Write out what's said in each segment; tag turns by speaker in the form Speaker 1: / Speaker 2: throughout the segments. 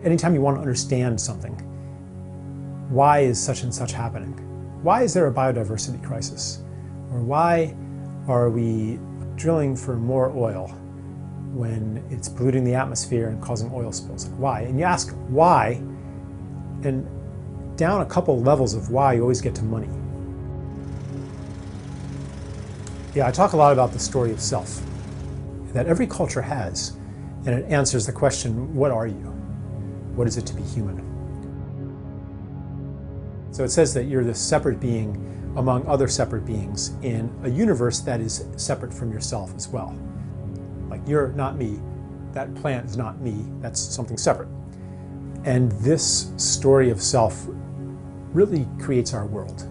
Speaker 1: anytime you want to understand something, why is such and such happening? Why is there a biodiversity crisis? Or why are we drilling for more oil when it's polluting the atmosphere and causing oil spills? Like, why? And you ask why, and down a couple levels of why, you always get to money. Yeah, I talk a lot about the story of self that every culture has, and it answers the question, what are you? What is it to be human? So it says that you're this separate being among other separate beings in a universe that is separate from yourself as well. Like, you're not me, that plant is not me, that's something separate. And this story of self really creates our world.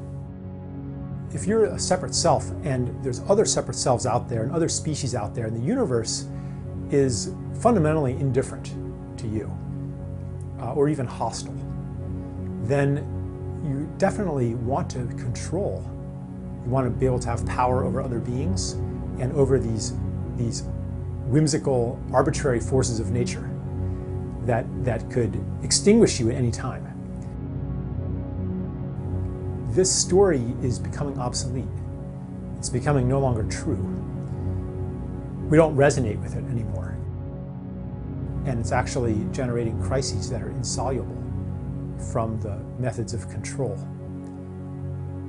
Speaker 1: If you're a separate self and there's other separate selves out there and other species out there, and the universe is fundamentally indifferent to you, or even hostile, then you definitely want to control. You want to be able to have power over other beings and over these whimsical, arbitrary forces of nature that could extinguish you at any time. This story is becoming obsolete. It's becoming no longer true. We don't resonate with it anymore. And it's actually generating crises that are insoluble from the methods of control.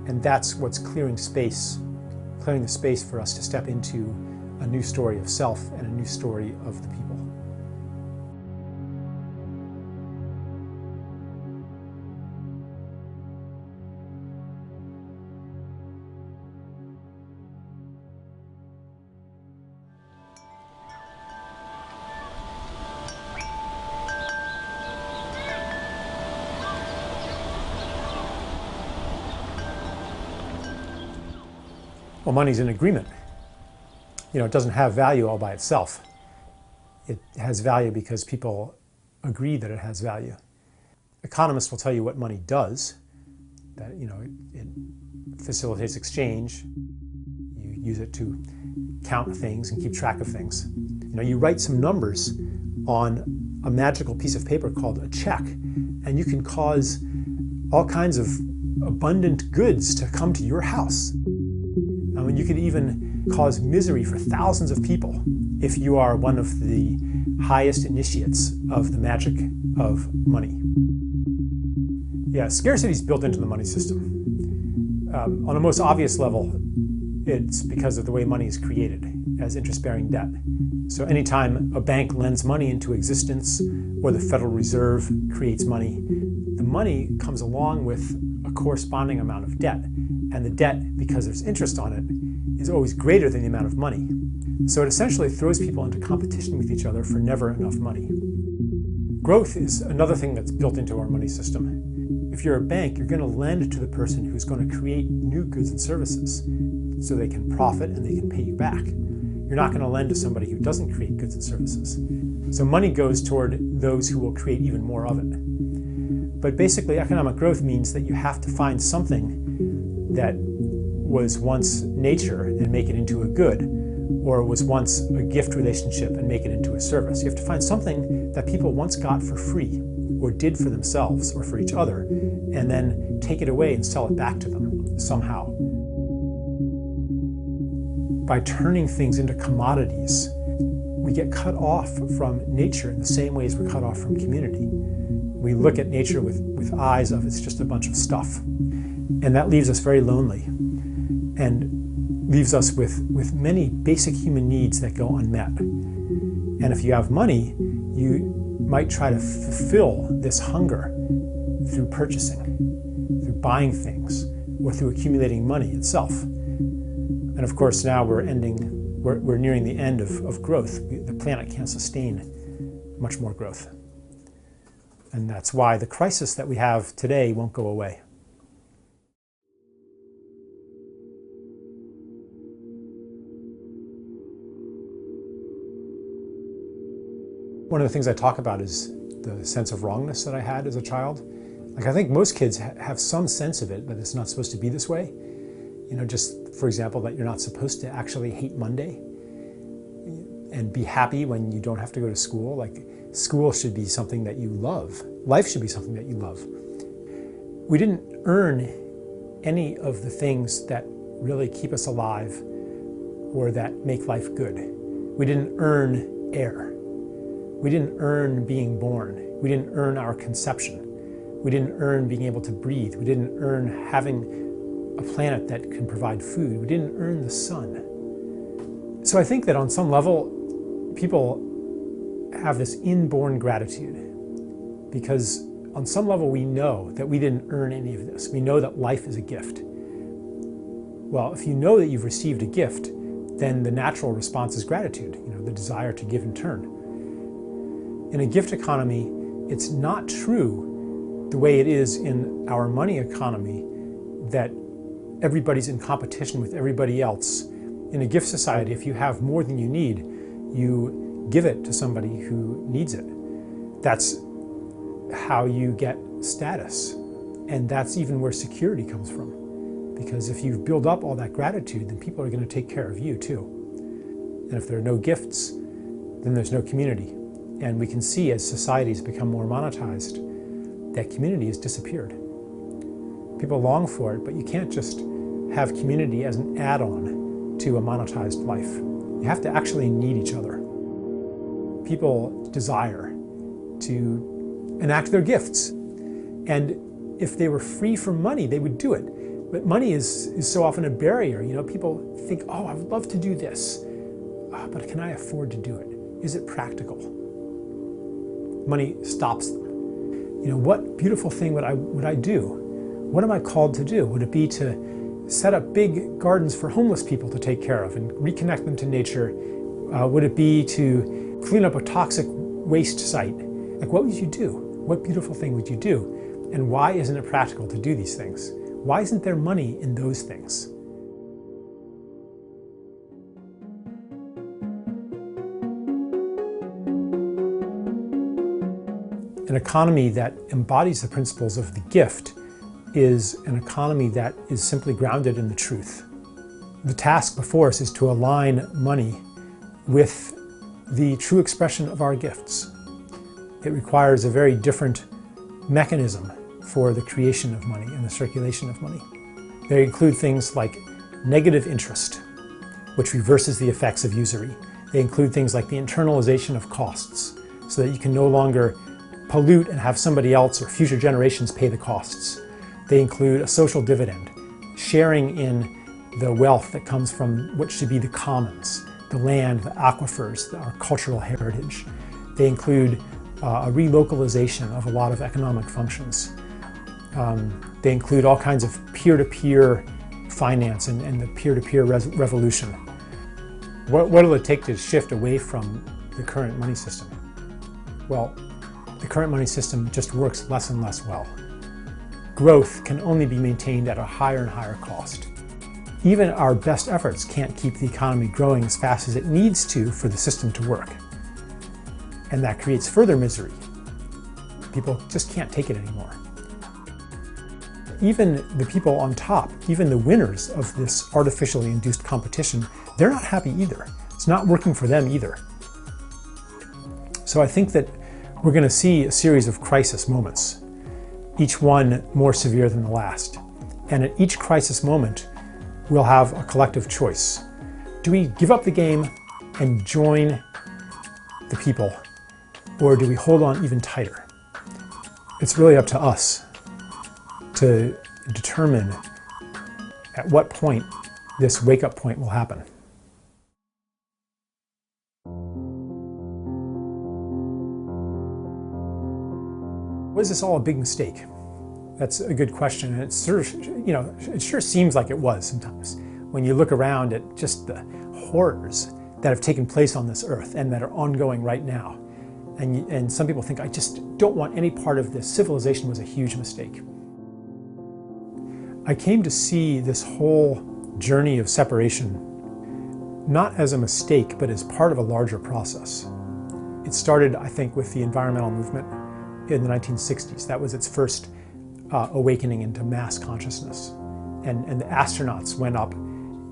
Speaker 1: And that's what's clearing the space for us to step into a new story of self and a new story of the people. Well, money's an agreement. It doesn't have value all by itself. It has value because people agree that it has value. Economists will tell you what money does, that it facilitates exchange. You use it to count things and keep track of things. You write some numbers on a magical piece of paper called a check, and you can cause all kinds of abundant goods to come to your house. You could even cause misery for thousands of people if you are one of the highest initiates of the magic of money. Yeah, scarcity is built into the money system. On a most obvious level, it's because of the way money is created as interest-bearing debt. So anytime a bank lends money into existence or the Federal Reserve creates money, the money comes along with a corresponding amount of debt. And the debt, because there's interest on it, is always greater than the amount of money. So it essentially throws people into competition with each other for never enough money. Growth is another thing that's built into our money system. If you're a bank, you're going to lend to the person who's going to create new goods and services so they can profit and they can pay you back. You're not going to lend to somebody who doesn't create goods and services. So money goes toward those who will create even more of it. But basically, economic growth means that you have to find something that was once nature and make it into a good, or was once a gift relationship and make it into a service. You have to find something that people once got for free, or did for themselves or for each other, and then take it away and sell it back to them somehow. By turning things into commodities, we get cut off from nature in the same ways we're cut off from community. We look at nature with eyes of it's just a bunch of stuff. And that leaves us very lonely and leaves us with many basic human needs that go unmet. And if you have money, you might try to fulfill this hunger through purchasing, through buying things, or through accumulating money itself. And of course, now we're nearing the end of growth. The planet can't sustain much more growth. And that's why the crisis that we have today won't go away. One of the things I talk about is the sense of wrongness that I had as a child. Like, I think most kids have some sense of it, but it's not supposed to be this way. Just for example, that you're not supposed to actually hate Monday and be happy when you don't have to go to school. Like, School should be something that you love. Life should be something that you love. We didn't earn any of the things that really keep us alive or that make life good. We didn't earn air. We didn't earn being born. We didn't earn our conception. We didn't earn being able to breathe. We didn't earn having a planet that can provide food. We didn't earn the sun. So I think that on some level, people have this inborn gratitude because on some level we know that we didn't earn any of this. We know that life is a gift. Well, if you know that you've received a gift, then the natural response is gratitude, the desire to give in turn. In a gift economy, it's not true the way it is in our money economy that everybody's in competition with everybody else. In a gift society, if you have more than you need, you give it to somebody who needs it. That's how you get status. And that's even where security comes from. Because if you build up all that gratitude, then people are going to take care of you too. And if there are no gifts, then there's no community. And we can see as societies become more monetized, that community has disappeared. People long for it, but you can't just have community as an add-on to a monetized life. You have to actually need each other. People desire to enact their gifts. And if they were free from money, they would do it. But money is so often a barrier. People think, oh, I would love to do this, but can I afford to do it? Is it practical? Money stops them. What beautiful thing would I do? What am I called to do? Would it be to set up big gardens for homeless people to take care of and reconnect them to nature? Would it be to clean up a toxic waste site? Like, what would you do? What beautiful thing would you do? And why isn't it practical to do these things? Why isn't there money in those things? An economy that embodies the principles of the gift is an economy that is simply grounded in the truth. The task before us is to align money with the true expression of our gifts. It requires a very different mechanism for the creation of money and the circulation of money. They include things like negative interest, which reverses the effects of usury. They include things like the internalization of costs, so that you can no longer pollute and have somebody else or future generations pay the costs. They include a social dividend, sharing in the wealth that comes from what should be the commons, the land, the aquifers, our cultural heritage. They include a relocalization of a lot of economic functions. They include all kinds of peer-to-peer finance and the peer-to-peer revolution. What will it take to shift away from the current money system? Well, the current money system just works less and less well. Growth can only be maintained at a higher and higher cost. Even our best efforts can't keep the economy growing as fast as it needs to for the system to work. And that creates further misery. People just can't take it anymore. Even the people on top, even the winners of this artificially induced competition, they're not happy either. It's not working for them either. So I think that we're going to see a series of crisis moments, each one more severe than the last. And at each crisis moment, we'll have a collective choice. Do we give up the game and join the people, or do we hold on even tighter? It's really up to us to determine at what point this wake-up point will happen. Was this all a big mistake? That's a good question, and it sure seems like it was sometimes. When you look around at just the horrors that have taken place on this earth and that are ongoing right now, and some people think, I just don't want any part of this. Civilization was a huge mistake. I came to see this whole journey of separation not as a mistake, but as part of a larger process. It started, I think, with the environmental movement in the 1960s. That was its first awakening into mass consciousness. And the astronauts went up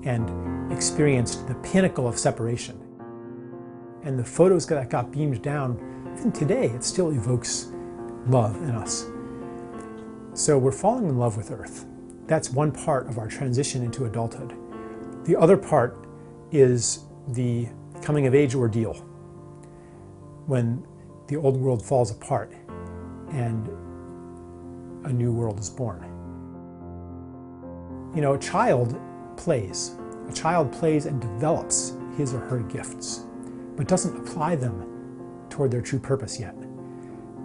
Speaker 1: and experienced the pinnacle of separation. And the photos that got beamed down even today, it still evokes love in us. So we're falling in love with Earth. That's one part of our transition into adulthood. The other part is the coming of age ordeal, when the old world falls apart and a new world is born. You know, a child plays. A child plays and develops his or her gifts, but doesn't apply them toward their true purpose yet.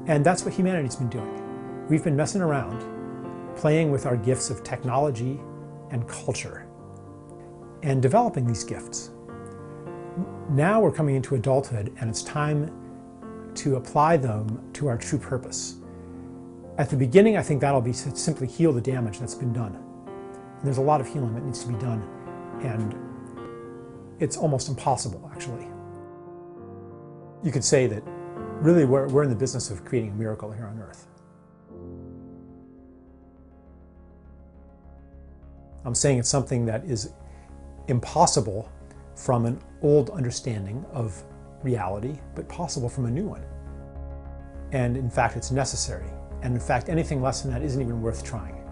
Speaker 1: And that's what humanity's been doing. We've been messing around, playing with our gifts of technology and culture, and developing these gifts. Now we're coming into adulthood, and it's time to apply them to our true purpose. At the beginning, I think that'll be to simply heal the damage that's been done. And there's a lot of healing that needs to be done, and it's almost impossible, actually. You could say that really we're in the business of creating a miracle here on Earth. I'm saying it's something that is impossible from an old understanding of reality, but possible from a new one. And in fact, it's necessary. And in fact, anything less than that isn't even worth trying.